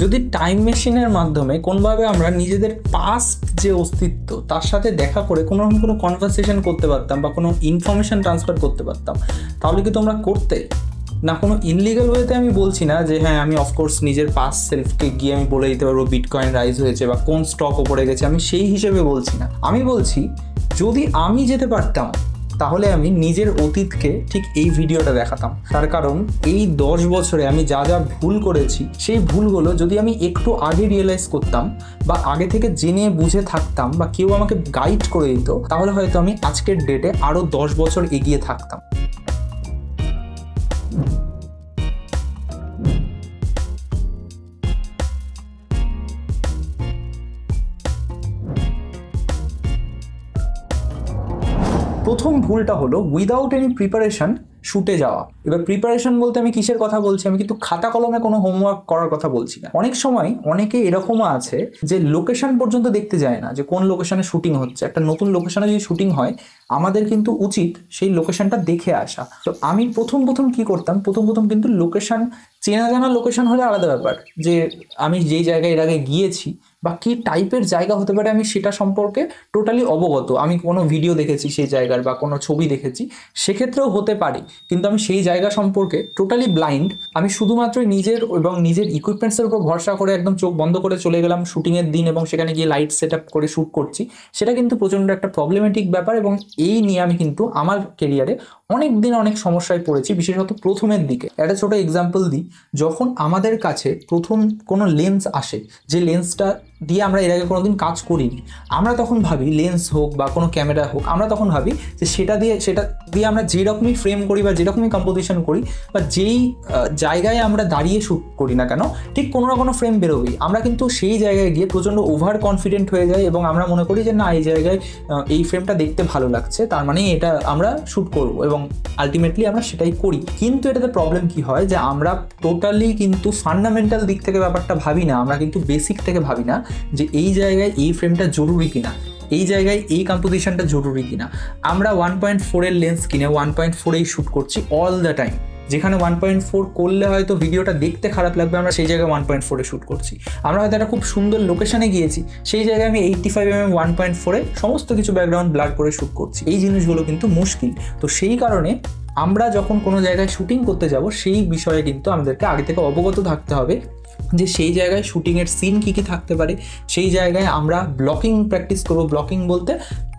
যদি টাইম মেশিনের মাধ্যমে কোনোভাবে আমরা নিজেদের পাস্ট যে অস্তিত্ব তার সাথে দেখা করে কোনো কনভারসেশন করতে পারতাম বা কোনো ইনফরমেশন ট্রান্সফার করতে পারতাম, তাহলে কি তোমরা করতে? না, কোনো ইনলিগাল ওয়েতে আমি বলছি না যে হ্যাঁ আমি অফকোর্স নিজের পাস্ট সেলফকে গিয়ে আমি বলে দিতে পারবো বিটকয়েন রাইজ হয়েছে বা কোন স্টক ওপরে গেছে, আমি সেই হিসেবে বলছি না। আমি বলছি যদি আমি যেতে পারতাম তাহলে আমি নিজের অতীতকে ঠিক এই ভিডিওটা দেখাতাম। তার কারণ এই 10 বছরে আমি যা যা ভুল করেছি সেই ভুলগুলো যদি আমি একটু আগে রিয়েলাইজ করতাম বা আগে থেকে জেনে বুঝে থাকতাম বা কেউ আমাকে গাইড করে দিত, তাহলে হয়তো আমি আজকের ডেটে আরও 10 বছর এগিয়ে থাকতাম। প্রথম ভুলটা হলো উইদাউট এনি প্রিপারেশন শুটে যাওয়া। এবার প্রিপারেশন বলতে আমি কিসের কথা বলছি? আমি কিন্তু খাতা কলমে কোনো হোমওয়ার্ক করার কথা বলছি না। অনেক সময় অনেকে এরকমও আছে যে লোকেশন পর্যন্ত দেখতে যায় না যে কোন লোকেশনে শুটিং হচ্ছে। একটা নতুন লোকেশনে যদি শুটিং হয় আমাদের কিন্তু উচিত সেই লোকেশনটা দেখে আসা। তো আমি প্রথম কি করতাম, প্রথম কিন্তু লোকেশন, চেনা জানা লোকেশন হলে আলাদা ব্যাপার, যে আমি যেই জায়গায় এর আগে গিয়েছি বা কী টাইপের জায়গা হতে পারে আমি সেটা সম্পর্কে টোটালি অবগত, আমি কোনো ভিডিও দেখেছি সেই জায়গার বা কোনো ছবি দেখেছি, সেক্ষেত্রেও হতে পারে, কিন্তু আমি সেই জায়গা সম্পর্কে টোটালি ব্লাইন্ড। আমি শুধুমাত্র নিজের এবং নিজের ইকুইপমেন্টসের উপর ভরসা করে একদম চোখ বন্ধ করে চলে গেলাম শুটিংয়ের দিন এবং সেখানে গিয়ে লাইট সেট আপ করে শ্যুট করছি, সেটা কিন্তু প্রচণ্ড একটা প্রবলেমেটিক ব্যাপার। এবং এই নিয়ে আমি কিন্তু আমার কেরিয়ারে অনেক দিন অনেক সমস্যায় পড়েছি, বিশেষত প্রথমের দিকে। একটা ছোট এক্সাম্পল দিই, যখন আমাদের কাছে প্রথম কোনো লেন্স আসে, যে লেন্সটা দিয়ে আমরা এর আগে কোনোদিন কাজ করিনি, আমরা তখন ভাবি লেন্স হোক বা কোনো ক্যামেরা হোক, আমরা তখন ভাবি যে সেটা দিয়ে আমরা যেরকমই ফ্রেম করি বা যেরকমই কম্পোজিশন করি বা যেই জায়গায় আমরা দাঁড়িয়ে শ্যুট করি না কেন, ঠিক কোনো না কোনো ফ্রেম বেরোবেই। আমরা কিন্তু সেই জায়গায় গিয়ে প্রচণ্ড ওভার কনফিডেন্ট হয়ে যাই এবং আমরা মনে করি যে না, এই জায়গায় এই ফ্রেমটা দেখতে ভালো লাগছে, তার মানে এটা আমরা শ্যুট করব, এবং আলটিমেটলি আমরা সেটাই করি। কিন্তু এটাতে প্রবলেম কি হয় যে আমরা টোটালি কিন্তু ফান্ডামেন্টাল দিক থেকে ব্যাপারটা ভাবি না, আমরা কিন্তু বেসিক থেকে ভাবি না যে এই জায়গায় এই ফ্রেমটা জরুরি কিনা, এই জায়গায় এই কম্পোজিশনটা জরুরি কিনা। আমরা 1.4 এর লেন্স কিনে 1.4এই শ্যুট করছি অল দ্য টাইম, যেখানে 1.4 করলে হয়তো ভিডিওটা দেখতে খারাপ লাগবে, আমরা সেই জায়গায় 1.4এ শ্যুট করছি। আমরা হয়তো একটা খুব সুন্দর লোকেশনে গিয়েছি, সেই জায়গায় আমি 85mm 1.4এ সমস্ত কিছু ব্যাকগ্রাউন্ড ব্লার করে শ্যুট করছি। এই জিনিসগুলো কিন্তু মুশকিল। তো সেই কারণে আমরা যখন কোনো জায়গায় শুটিং করতে যাব সেই বিষয়ে কিন্তু আমাদেরকে আগে থেকে অবগত থাকতে হবে যে সেই জায়গায় শুটিংয়ের সিন কী কী থাকতে পারে। সেই জায়গায় আমরা ব্লকিং প্র্যাকটিস করবো। ব্লকিং বলতে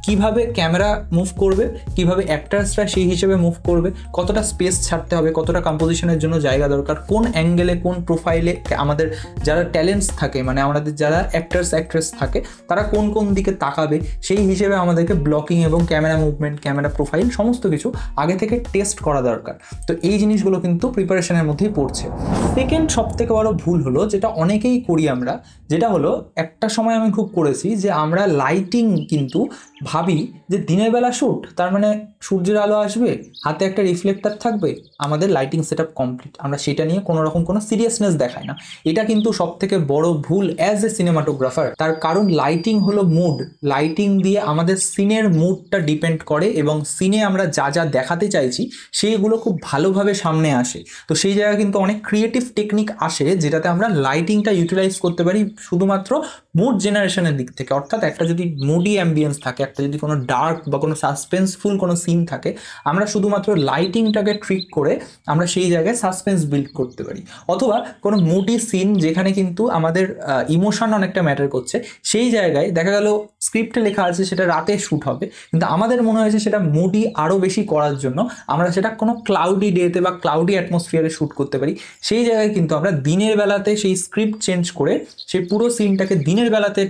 কিভাবে ক্যামেরা মুভ করবে, কিভাবে অ্যাক্টার্সরা সেই হিসেবে মুভ করবে, কতটা স্পেস ছাড়তে হবে, কতটা কম্পোজিশনের জন্য জায়গা দরকার, কোন অ্যাঙ্গেলে কোন প্রোফাইলে আমাদের যারা ট্যালেন্টস থাকে, মানে আমাদের যারা অ্যাক্ট্রেস থাকে, তারা কোন দিকে তাকাবে, সেই হিসেবে আমাদেরকে ব্লকিং এবং ক্যামেরা মুভমেন্ট, ক্যামেরা প্রোফাইল সমস্ত কিছু আগে থেকে টেস্ট করা দরকার। তো এই জিনিসগুলো কিন্তু প্রিপারেশনের মধ্যেই পড়ছে। সেকেন্ড সবথেকে বড় ভুল হলো, যেটা অনেকেই করি আমরা, যেটা হলো একটা সময় আমি খুব করেছি যে আমরা লাইটিং কিন্তু ভাবি যে দিনের বেলা শ্যুট, তার মানে সূর্যের আলো আসবে, হাতে একটা রিফ্লেক্টার থাকবে, আমাদের লাইটিং সেট আপ কমপ্লিট, আমরা সেটা নিয়ে কোনো রকম কোনো সিরিয়াসনেস দেখাই না। এটা কিন্তু সব থেকে বড় ভুল অ্যাজ এ সিনেমাটোগ্রাফার। তার কারণ লাইটিং হলো মুড, লাইটিং দিয়ে আমাদের সিনের মুডটা ডিপেন্ড করে এবং সিনে আমরা যা যা দেখাতে চাইছি সেইগুলো খুব ভালোভাবে সামনে আসে। তো সেই জায়গায় কিন্তু অনেক ক্রিয়েটিভ টেকনিক আসে যেটাতে আমরা লাইটিংটা ইউটিলাইজ করতে পারি শুধুমাত্র মুড জেনারেশনের দিক থেকে। অর্থাৎ একটা যদি মুডি অ্যাম্বিয়েন্স থাকে, একটা যদি কোনো ডার্ক বা কোনো সাসপেন্সফুল কোনো সিন থাকে, আমরা শুধুমাত্র লাইটিংটাকে ট্রিক করে আমরা সেই জায়গায় সাসপেন্স বিল্ড করতে পারি। অথবা কোনো মুডি সিন যেখানে কিন্তু আমাদের ইমোশন অনেকটা ম্যাটার করছে, সেই জায়গায় দেখা গেল স্ক্রিপ্টে লেখা আছে সেটা রাতে শ্যুট হবে, কিন্তু আমাদের মনে হয়েছে সেটা মুডি আরও বেশি করার জন্য আমরা সেটা কোনো ক্লাউডি ডেতে বা ক্লাউডি অ্যাটমসফিয়ারে শ্যুট করতে পারি। সেই জায়গায় কিন্তু আমরা দিনের বেলাতে সেই স্ক্রিপ্ট চেঞ্জ করে সেই পুরো সিনটাকে দিনের বেলাতে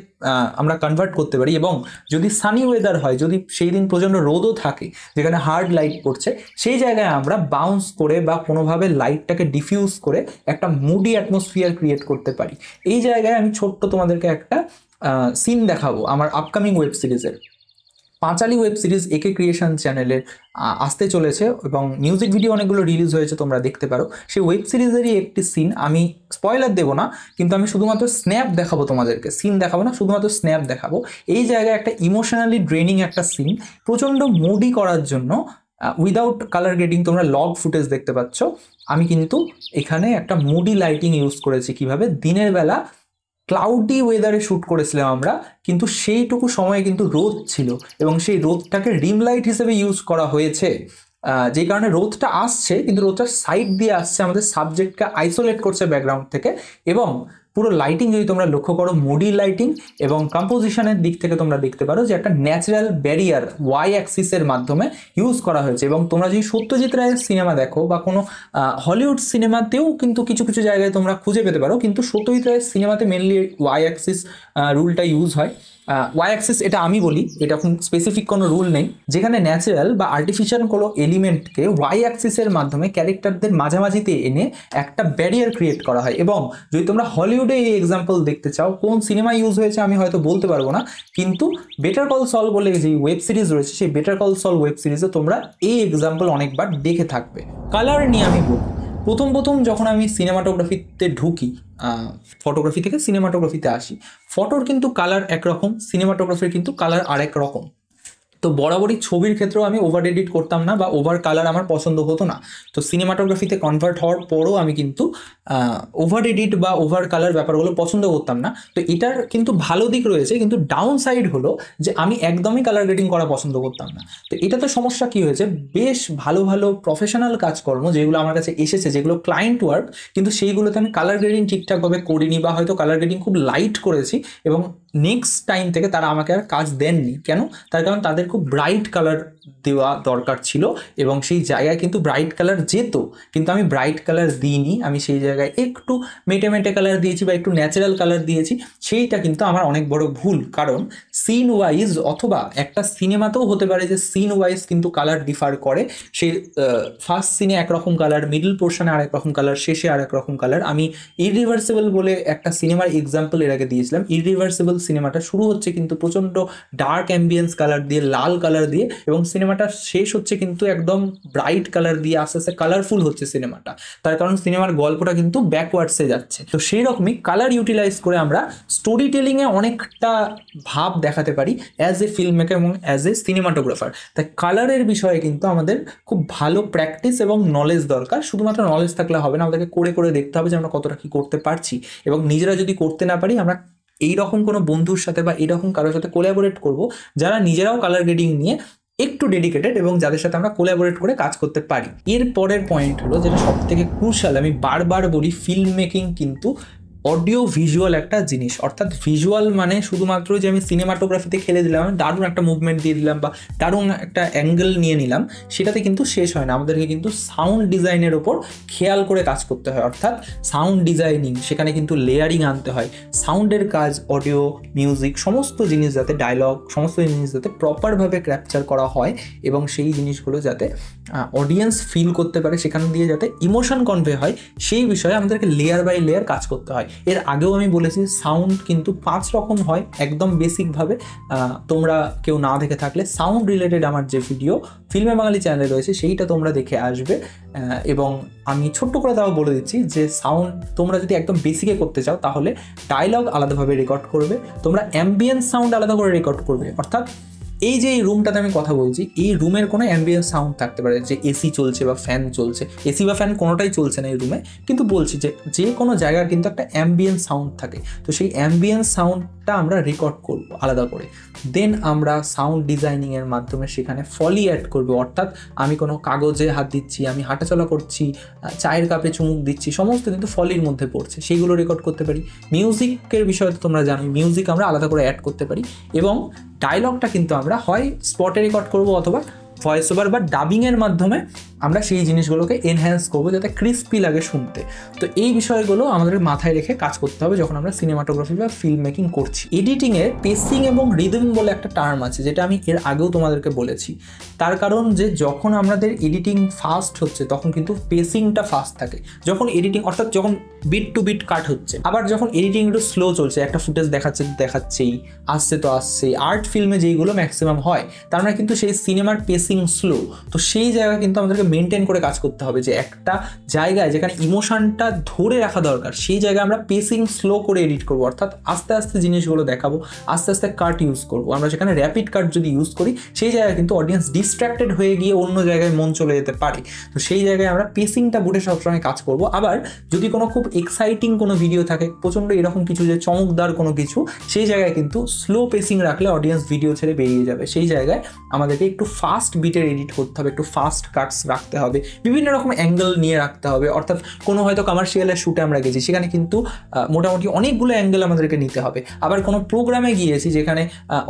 আমরা কনভার্ট করতে পারি। এবং যদি সানি ওয়েদার হয়, যদি সেই দিন প্রচণ্ড রোদও থাকে যেখানে হার্ড লাইট পড়ছে, সেই জায়গায় আমরা বাউন্স করে বা কোনোভাবে লাইটটাকে ডিফিউজ করে একটা মুডি অ্যাটমসফিয়ার ক্রিয়েট করতে পারি। এই জায়গায় আমি ছোট্ট তোমাদেরকে একটা সিন দেখাবো আমার আপকামিং ওয়েব সিরিজের। পাঁচালী ওয়েব সিরিজ একে ক্রিয়েশন চ্যানেলে আসতে চলেছে এবং মিউজিক ভিডিও অনেকগুলো রিলিজ হয়েছে, তোমরা দেখতে পারো। সেই ওয়েব সিরিজেরই একটি সিন, আমি স্পয়লার দেবো না, কিন্তু আমি শুধুমাত্র স্ন্যাপ দেখাবো তোমাদেরকে, সিন দেখাবো না, শুধুমাত্র স্ন্যাপ দেখাবো। এই জায়গায় একটা ইমোশনালি ড্রেনিং একটা সিন প্রচণ্ড মুডি করার জন্য উইদাউট কালার গ্রেডিং তোমরা লগ ফুটেজ দেখতে পাচ্ছ। আমি কিন্তু এখানে একটা মুডি লাইটিং ইউজ করেছি। কিভাবে? দিনের বেলা ক্লাউডি ওয়েদারে শ্যুট করেছিলাম আমরা, কিন্তু সেইটুকু সময়ে কিন্তু রোদ ছিল এবং সেই রোদটাকে রিম লাইট হিসেবে ইউজ করা হয়েছে, যেই কারণে রোদটা আসছে কিন্তু রোদটার সাইড দিয়ে আসছে, আমাদের সাবজেক্টকে আইসোলেট করছে ব্যাকগ্রাউন্ড থেকে। এবং পুরো লাইটিং যদি তোমরা লক্ষ্য করো, মুডি লাইটিং, এবং কম্পোজিশনের দিক থেকে তোমরা দেখতে পারো যে একটা ন্যাচারাল ব্যারিয়ার ওয়াই অ্যাক্সিসের মাধ্যমে ইউজ করা হয়েছে। এবং তোমরা যদি সত্যজিৎ রায়ের সিনেমা দেখো বা কোনো হলিউড সিনেমাতেও কিন্তু কিছু কিছু জায়গায় তোমরা খুঁজে পেতে পারো, কিন্তু সত্যজিৎ রায়ের সিনেমাতে মেনলি ওয়াই অ্যাক্সিস রুলটা ইউজ হয়। ওয়াই অ্যাক্সিস এটা আমি বলি, এটা খুব স্পেসিফিক কোনো রুল নেই, যেখানে ন্যাচারাল বা আর্টিফিশিয়াল কোনো এলিমেন্টকে ওয়াই অ্যাক্সিসের মাধ্যমে ক্যারেক্টারদের মাঝামাঝিতে এনে একটা ব্যারিয়ার ক্রিয়েট করা হয়। এবং যদি তোমরা হলিউডে এই এক্সাম্পল দেখতে চাও, কোন সিনেমা ইউজ হয়েছে আমি হয়তো বলতে পারবো না, কিন্তু বেটার কল সল বলে যে ওয়েব সিরিজ রয়েছে, সেই বেটার কল সল ওয়েব সিরিজে তোমরা এই এক্সাম্পল অনেকবার দেখে থাকবে। কালার নিয়ে আমি বলি, প্রথম যখন আমি সিনেমাটোগ্রাফিতে ঢুকি, ফটোগ্রাফি থেকে সিনেমাটোগ্রাফিতে আসি, ফটোর কিন্তু কালার একরকম, সিনেমাটোগ্রাফির কিন্তু কালার আরেক রকম। তো বরাবরই ছবির ক্ষেত্রেও আমি ওভার এডিট করতাম না বা ওভার কালার আমার পছন্দ হতো না। তো সিনেমাটোগ্রাফিতে কনভার্ট হওয়ার পরও আমি কিন্তু ওভার এডিট বা ওভার কালার ব্যাপারগুলো পছন্দ করতাম না। তো এটার কিন্তু ভালো দিক রয়েছে, কিন্তু ডাউন সাইড হলো যে আমি একদমই কালার গ্রেডিং করা পছন্দ করতাম না। তো এটাতে সমস্যা কী হয়েছে, বেশ ভালো ভালো প্রফেশনাল কাজকর্ম যেগুলো আমার কাছে এসেছে, যেগুলো ক্লায়েন্ট ওয়ার্ক, কিন্তু সেইগুলোতে আমি কালার গ্রেডিং ঠিকঠাকভাবে করিনি বা হয়তো কালার গ্রেডিং খুব লাইট করেছি, এবং নেক্সট টাইম থেকে তারা আমাকে আর কাজ দেননি। কেন? তার কারণ তাদের খুব ব্রাইট কালার দেওয়া দরকার ছিল এবং সেই জায়গায় কিন্তু ব্রাইট কালার যেত, কিন্তু আমি ব্রাইট কালার দিইনি, আমি সেই জায়গায় একটু মেটে মেটে কালার দিয়েছি বা একটু ন্যাচারাল কালার দিয়েছি। সেইটা কিন্তু আমার অনেক বড় ভুল, কারণ সিন ওয়াইজ অথবা একটা সিনেমাতেও হতে পারে যে সিন ওয়াইজ কিন্তু কালার ডিফার করে। সেই ফার্স্ট সিনে একরকম কালার, মিডল পোর্শনে আরেক রকম কালার, শেষে আরেক রকম কালার। আমি ইররিভার্সিবল বলে একটা সিনেমার এক্সাম্পল এর আগে দিয়েছিলাম। ইররিভার্সিবল সিনেমাটা শুরু হচ্ছে কিন্তু প্রচণ্ড ডার্ক অ্যাম্বিয়েন্স কালার দিয়ে, লাল কালার দিয়ে, এবং সিনেমাটা শেষ হচ্ছে কিন্তু একদম ব্রাইট কালার দিয়ে, আস্তে আস্তে কালারফুল হচ্ছে সিনেমাটা। তার কারণ সিনেমার গল্পটা কিন্তু ব্যাকওয়ার্ডসে যাচ্ছে। তো সেই রকমই কালার ইউটিলাইজ করে আমরা স্টোরি টেলিংয়ে অনেকটা ভাব দেখাতে পারি অ্যাজ এ ফিল্ম মেকার এবং অ্যাজ এ সিনেমাটোগ্রাফার। তাই কালারের বিষয়ে কিন্তু আমাদের খুব ভালো প্র্যাকটিস এবং নলেজ দরকার। শুধুমাত্র নলেজ থাকলে হবে না, আমাদেরকে করে করে দেখতে হবে যে আমরা কতটা কী করতে পারছি, এবং নিজেরা যদি করতে না পারি আমরা এইরকম কোনো বন্ধুর সাথে বা এইরকম কারোর সাথে কোলাবোরেট করব যারা নিজেরাও কালার গ্রেডিং নিয়ে একটু ডেডিকেটেড এবং যাদের সাথে আমরা কোলাবোরেট করে কাজ করতে পারি। এর পরের পয়েন্ট হলো, যেটা সব থেকে ক্রুশাল, আমি বারবার বলি, ফিল্ম মেকিং কিন্তু অডিও ভিজুয়াল একটা জিনিস। অর্থাৎ ভিজুয়াল মানে শুধুমাত্র যে আমি সিনেমাটোগ্রাফিতে খেলে দিলাম, দারুণ একটা মুভমেন্ট দিয়ে দিলাম বা দারুণ একটা অ্যাঙ্গেল নিয়ে নিলাম, সেটাতে কিন্তু শেষ হয় না। আমাদেরকে কিন্তু সাউন্ড ডিজাইনের ওপর খেয়াল করে কাজ করতে হয়। অর্থাৎ সাউন্ড ডিজাইনিং, সেখানে কিন্তু লেয়ারিং আনতে হয়। সাউন্ডের কাজ, অডিও, মিউজিক, সমস্ত জিনিস যাতে, ডায়লগ, সমস্ত জিনিস যাতে প্রপারভাবে ক্যাপচার করা হয় এবং সেই জিনিসগুলো যাতে অডিয়েন্স ফিল করতে পারে, সেখান দিয়ে যাতে ইমোশন কনভে হয়, সেই বিষয়ে আমাদেরকে লেয়ার বাই লেয়ার কাজ করতে হয়। এর আগেও আমি বলেছি সাউন্ড কিন্তু 5 রকম হয় একদম বেসিকভাবে। তোমরা কেউ না দেখে থাকলে সাউন্ড রিলেটেড আমার যে ভিডিও ফিল্মে বাঙালি চ্যানেলে রয়েছে সেইটা তোমরা দেখে আসবে। এবং আমি ছোট্ট করে তাও বলে দিচ্ছি যে সাউন্ড তোমরা যদি একদম বেসিকে করতে চাও তাহলে ডায়লগ আলাদাভাবে রেকর্ড করবে, তোমরা অ্যাম্বিয়েন্স সাউন্ড আলাদা করে রেকর্ড করবে। অর্থাৎ এই যে এই রুমটাতে আমি কথা বলছি, এই রুমের কোনো অ্যাম্বিয়েন্স সাউন্ড থাকতে পারে, যে এসি চলছে বা ফ্যান চলছে, এসি বা ফ্যান কোনোটাই চলছে না এই রুমে, কিন্তু বলছি যে কোনো জায়গার কিন্তু একটা অ্যাম্বিয়েন্স সাউন্ড থাকে। তো সেই অ্যাম্বিয়েন্স সাউন্ডটা আমরা রেকর্ড করব আলাদা করে, দেন আমরা সাউন্ড ডিজাইনিংয়ের মাধ্যমে সেখানে ফলি অ্যাড করব। অর্থাৎ আমি কোনো কাগজে হাত দিচ্ছি, আমি হাঁটাচলা করছি, চায়ের কাপে চুমুক দিচ্ছি, সমস্ত কিন্তু ফলির মধ্যে পড়ছে, সেইগুলো রেকর্ড করতে পারি। মিউজিকের বিষয়ে তো তোমরা জানো, মিউজিক আমরা আলাদা করে অ্যাড করতে পারি। এবং ডায়লগটা কিন্তু আমরা হয় স্পটে রেকর্ড করব অথবা ভয়েস ওভার বা ডাবিংয়ের মাধ্যমে আমরা সেই জিনিসগুলোকে এনহ্যান্স করবো যাতে ক্রিস্পি লাগে শুনতে। তো এই বিষয়গুলো আমাদের মাথায় রেখে কাজ করতে হবে যখন আমরা সিনেমাটোগ্রাফি বা ফিল্ম মেকিং করছি। এডিটিংয়ের পেসিং এবং রিদম বলে একটা টার্ম আছে, যেটা আমি এর আগেও তোমাদেরকে বলেছি। তার কারণ যে যখন আমাদের এডিটিং ফাস্ট হচ্ছে তখন কিন্তু পেসিংটা ফাস্ট থাকে। যখন এডিটিং অর্থাৎ যখন বিট টু বিট কাট হচ্ছে, আবার যখন এডিটিং একটু স্লো চলছে, একটা ফুটেজ দেখাচ্ছেই আসছে তো আসছে, আর্ট ফিল্মে যেইগুলো ম্যাক্সিমাম হয়, তার মানে কিন্তু সেই সিনেমার পেসিং পেসিং স্লো। তো সেই জায়গা কিন্তু আমাদেরকে মেনটেন করে কাজ করতে হবে, যে একটা জায়গায় যেখানে ইমোশনটা ধরে রাখা দরকার সেই জায়গায় আমরা পেসিং স্লো করে এডিট করবো, অর্থাৎ আস্তে আস্তে জিনিসগুলো দেখাবো, আস্তে আস্তে কাট ইউজ করবো। আমরা সেখানে র্যাপিড কাট যদি ইউজ করি সেই জায়গায় কিন্তু অডিয়েন্স ডিস্ট্র্যাক্টেড হয়ে গিয়ে অন্য জায়গায় মন চলে যেতে পারে। তো সেই জায়গায় আমরা পেসিংটা বুঝে সবসময় কাজ করবো। আবার যদি কোনো খুব এক্সাইটিং কোনো ভিডিও থাকে, প্রচণ্ড এরকম কিছু যে চমকদার কোনো কিছু, সেই জায়গায় কিন্তু স্লো পেসিং রাখলে অডিয়েন্স ভিডিও ছেড়ে বেরিয়ে যাবে। সেই জায়গায় আমাদেরকে একটু ফাস্ট বিটের এডিট করতে হবে, একটু ফাস্ট কাটস রাখতে হবে, বিভিন্ন রকম অ্যাঙ্গেল নিয়ে রাখতে হবে। অর্থাৎ কোনো হয়তো কমার্শিয়ালের শ্যুটে আমরা গেছি, সেখানে কিন্তু মোটামুটি অনেকগুলো অ্যাঙ্গেল আমাদেরকে নিতে হবে। আবার কোনো প্রোগ্রামে গিয়েছি যেখানে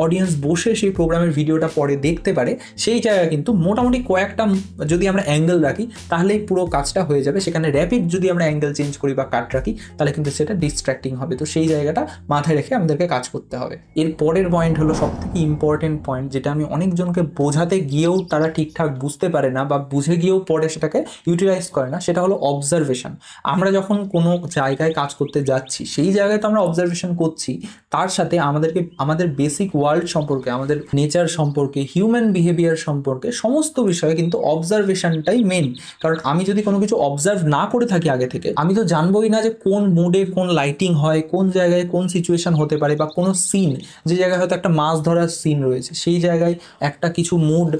অডিয়েন্স বসে সেই প্রোগ্রামের ভিডিওটা পরে দেখতে পারে, সেই জায়গায় কিন্তু মোটামুটি কয়েকটা যদি আমরা অ্যাঙ্গেল রাখি তাহলেই পুরো কাজটা হয়ে যাবে। সেখানে র্যাপিড যদি আমরা অ্যাঙ্গেল চেঞ্জ করি বা কাট রাখি তাহলে কিন্তু সেটা ডিস্ট্র্যাক্টিং হবে। তো সেই জায়গাটা মাথায় রেখে আমাদেরকে কাজ করতে হবে। এর পরের পয়েন্ট হলো সবথেকে ইম্পর্টেন্ট পয়েন্ট, যেটা আমি অনেকজনকে বোঝাতে গিয়েও তারা ঠিকঠাক বুঝতে পারে না বা বুঝে গিয়েও পরে সেটাকে ইউটিলাইজ করে না, সেটা হলো অবজারভেশন। আমরা যখন কোনো জায়গায় কাজ করতে যাচ্ছি সেই জায়গায় তো আমরা অবজারভেশন করছি, তার সাথে আমাদেরকে আমাদের বেসিক ওয়ার্ল্ড সম্পর্কে, আমাদের নেচার সম্পর্কে, হিউম্যান বিহেভিয়ার সম্পর্কে সমস্ত বিষয়ে কিন্তু অবজারভেশনটাই মেন। কারণ আমি যদি কোনো কিছু অবজার্ভ না করে থাকি আগে থেকে, আমি তো জানবোই না যে কোন মুডে কোন লাইটিং হয়, কোন জায়গায় কোন সিচুয়েশন হতে পারে, বা কোনো সিন, যে জায়গায় হয়তো একটা মাছ ধরার সিন রয়েছে সেই জায়গায় একটা কিছু মুড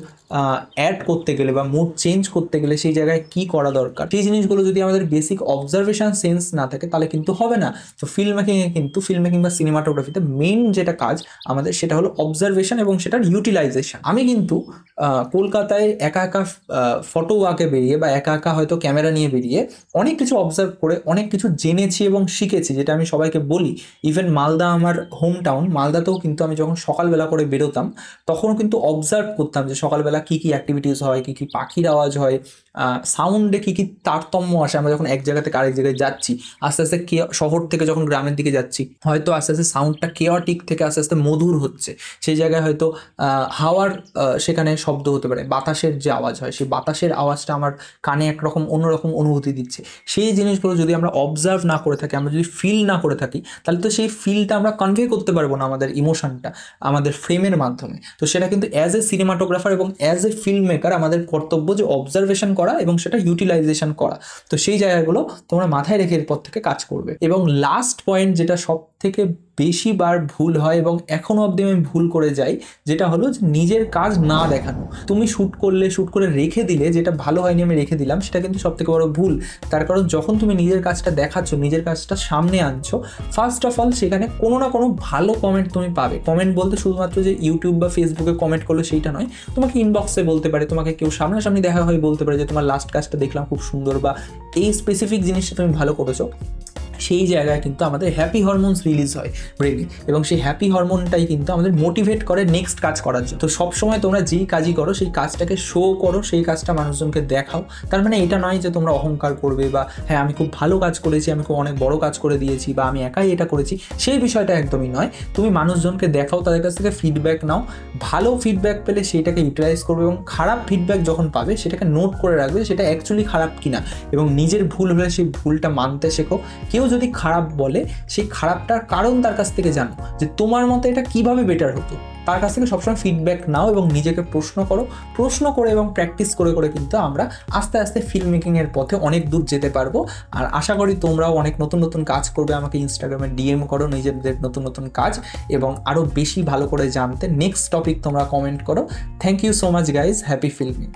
অ্যাড করতে গেলে বা মুড চেঞ্জ করতে গেলে সেই জায়গায় কি করা দরকার, সেই জিনিসগুলো যদি আমাদের বেসিক অবজারভেশন সেন্স না থাকে তাহলে কিন্তু হবে না। তো ফিল্ম মেকিং বা সিনেমাটোগ্রাফিতে মেইন যেটা কাজ আমাদের সেটা হলো অবজারভেশন এবং সেটার ইউটিলাইজেশন। আমি কিন্তু কলকাতায় একা একা ফটো ওয়াকে বেরিয়ে বা একা একা হয়তো ক্যামেরা নিয়ে বেরিয়ে অনেক কিছু অবজার্ভ করে অনেক কিছু জেনেছি এবং শিখেছি, যেটা আমি সবাইকে বলি। ইভেন মালদা আমার হোম টাউন, মালদাতেও কিন্তু আমি যখন সকালবেলা করে বেরোতাম তখনও কিন্তু অবজার্ভ করতাম যে সকালবেলা কী কী অ্যাক্টিভিটিস হয়, কী কী পাখির আওয়াজ হয়, সাউন্ডে কী কী তারতম্য আসে। আমরা যখন এক জায়গা থেকে আরেক জায়গায় যাচ্ছি, আস্তে আস্তে শহর থেকে যখন গ্রামের দিকে যাচ্ছি, হয়তো আস্তে আস্তে সাউন্ডটা কেওয়াটিক থেকে আস্তে আস্তে মধুর হচ্ছে। সেই জায়গায় হয়তো হাওয়ার সেখানে শব্দ হতে পারে, বাতাসের যে আওয়াজ হয় সেই বাতাসের আওয়াজটা আমার কানে একরকম অন্যরকম অনুভূতি দিচ্ছে। সেই জিনিসগুলো যদি আমরা অবজার্ভ না করে থাকি, আমরা যদি ফিল না করে থাকি, তাহলে তো সেই ফিলটা আমরা কনভে করতে পারবো না আমাদের ইমোশনটা আমাদের ফ্রেমের মাধ্যমে। তো সেটা কিন্তু অ্যাজ এ সিনেমাটোগ্রাফার এবং অ্যাজ এ ফিল্ম মেকার আমাদের কর্তব্য যে অবজারভেশন করা এবং সেটা ইউটিলাইজেশন করা। তো সেই জায়গাগুলো তোমরা মাথায় রেখে এরপর থেকে কাজ করবে। এবং লাস্ট পয়েন্ট যেটা সব থেকে বেশিবার ভুল হয় এবং এখনও অবধি আমি ভুল করে যাই, যেটা হলো যে নিজের কাজ না দেখানো। তুমি শ্যুট করে রেখে দিলে, যেটা ভালো হয়নি আমি রেখে দিলাম, সেটা কিন্তু সব থেকে বড় ভুল। তার কারণ যখন তুমি নিজের কাজটা দেখাচ্ছ, নিজের কাজটা সামনে আনছো, ফার্স্ট অফ অল সেখানে কোনো না কোনো ভালো কমেন্ট তুমি পাবে। কমেন্ট বলতে শুধুমাত্র যে ইউটিউব বা ফেসবুকে কমেন্ট করলো সেইটা নয়, তোমাকে ইনবক্সে বলতে পারে, তোমাকে কেউ সামনাসামনি দেখা হয়ে বলতে পারে যে তোমার লাস্ট কাজটা দেখলাম খুব সুন্দর, বা এই স্পেসিফিক জিনিসটা তুমি ভালো করেছো। সেই জায়গায় কিন্তু আমাদের হ্যাপি হরমোনস রিলিজ হয় ব্রেনে, এবং সেই হ্যাপি হরমোনটাই কিন্তু আমাদের মোটিভেট করে নেক্সট কাজ করার জন্য। তো সবসময় তোমরা যেই কাজই করো সেই কাজটাকে শো করো, সেই কাজটা মানুষজনকে দেখাও। তার মানে এটা নয় যে তোমরা অহংকার করবে বা হ্যাঁ আমি খুব ভালো কাজ করেছি, আমি খুব অনেক বড় কাজ করে দিয়েছি, বা আমি একাই এটা করেছি, সেই বিষয়টা একদমই নয়। তুমি মানুষজনকে দেখাও, তাদের কাছ থেকে ফিডব্যাক নাও, ভালো ফিডব্যাক পেলে সেইটাকে ইউটিলাইজ করবে, এবং খারাপ ফিডব্যাক যখন পাবে সেটাকে নোট করে রাখবে সেটা অ্যাকচুয়ালি খারাপ কিনা, এবং নিজের ভুল হলে সেই ভুলটা মানতে শেখো। কেউ যদি খারাপ বলে সেই খারাপটার কারণ তার কাছ থেকে জানো, যে তোমার মতে এটা কিভাবে বেটার হতো। তার কাছ থেকে সবসময় ফিডব্যাক নাও এবং নিজেকে প্রশ্ন করে এবং প্র্যাকটিস করে করে কিন্তু আমরা আস্তে আস্তে ফিল্ম মেকিংয়ের পথে অনেক দূর যেতে পারবো। আর আশা করি তোমরাও অনেক নতুন নতুন কাজ করবে। আমাকে ইনস্টাগ্রামে ডিএম করো নিজেদের নতুন নতুন কাজ, এবং আরও বেশি ভালো করে জানতে নেক্সট টপিক তোমরা কমেন্ট করো। Thank you so much guys, happy filming.